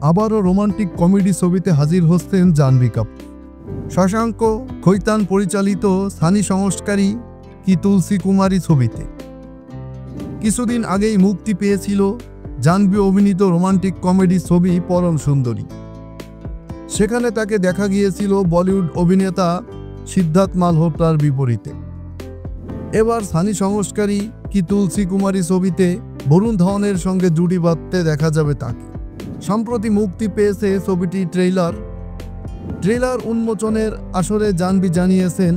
আবারও romantic comedy ছবিতে হাজির হচ্ছেন জাহ্নবী কাপুর। শশাঙ্ক খৈতান পরিচালিত সানি সংস্কারী কি তুলসী কুমারী ছবিতে কিছুদিন আগেই মুক্তি পেয়েছিল জাহ্নবী অভিনীত রোমান্টিক কমেডি ছবি পরম সুন্দরী। সেখানে তাকে দেখা গিয়েছিল বলিউড অভিনেতা সিদ্ধার্থ মালহোত্রার বিপরীতে। এবার সানি সংস্কারী কি তুলসী কুমারী ছবিতে বরুণ ধওয়ানের সঙ্গে জুটি বাঁধতে দেখা যাবে তাকে। সম্প্রতি মুক্তি পেয়েছে ছবিটির ট্রেলার উন্মোচনের আসরে জাহ্নবী জানিয়েছেন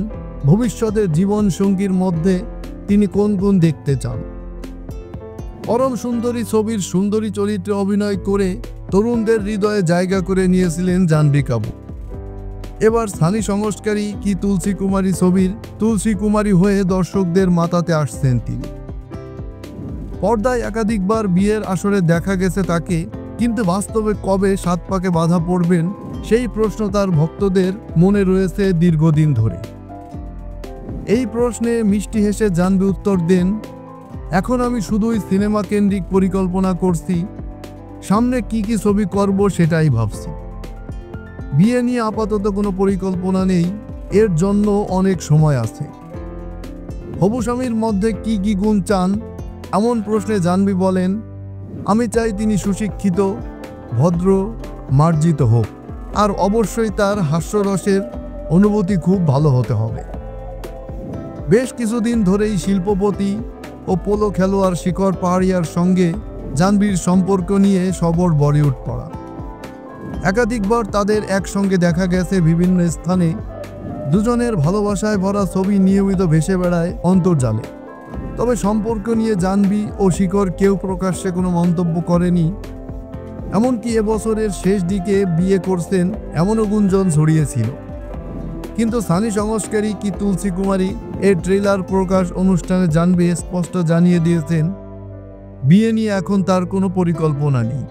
ভবিষ্যতের জীবন সঙ্গীর মধ্যে তিনি কোন গুণ দেখতে চান। পরম সুন্দরী ছবির সুন্দরী চরিত্রে অভিনয় করে তরুণদের হৃদয়ে জায়গা করে নিয়েছিলেন জাহ্নবী কাপুর। এবার সানি সংস্কারী কি তুলসী কুমারী ছবির তুলসী কুমারী হয়ে দর্শকদের মাতাতে আসছেন তিনি। পর্দায় একাধিকবার বিয়ের আসরে দেখা গেছে তাকে, কিন্তু বাস্তবে কবে সাত পাকে বাধা পড়বেন সেই প্রশ্ন তার ভক্তদের মনে রয়েছে দীর্ঘদিন ধরে। এই প্রশ্নে মিষ্টি হেসে জাহ্নবী উত্তর দেন, এখন আমি শুধুই সিনেমা কেন্দ্রিক পরিকল্পনা করছি, সামনে কি কি ছবি করব সেটাই ভাবছি। বিয়ে নিয়ে আপাতত কোনো পরিকল্পনা নেই, এর জন্য অনেক সময় আছে। হবু স্বামীর মধ্যে কি কি গুণ চান এমন প্রশ্নে জাহ্নবী বলেন, আমি চাই তিনি সুশিক্ষিত, ভদ্র, মার্জিত হোক, আর অবশ্যই তার হাস্যরসের অনুভূতি খুব ভালো হতে হবে। বেশ কিছুদিন ধরেই শিল্পপতি ও পোলো খেলোয়াড় শিখর পাহাড়িয়ার সঙ্গে জাহ্নবীর সম্পর্ক নিয়ে সবর বলিউড পড়া। একাধিকবার তাদের একসঙ্গে দেখা গেছে বিভিন্ন স্থানে। দুজনের ভালোবাসায় ভরা ছবি নিয়মিত ভেসে বেড়ায় অন্তর্জালে। তবে সম্পর্ক নিয়ে জাহ্নবী ও শিখর কেউ প্রকাশ্যে কোনো মন্তব্য করেনি। এমনকি এবছরের শেষ দিকে বিয়ে করছেন এমনও গুঞ্জন ছড়িয়েছিল। কিন্তু সানি সংস্কারী কি তুলসী কুমারী এর ট্রেলার প্রকাশ অনুষ্ঠানে জাহ্নবী স্পষ্ট জানিয়ে দিয়েছেন, বিয়ে নিয়ে এখন তার কোনো পরিকল্পনা নেই।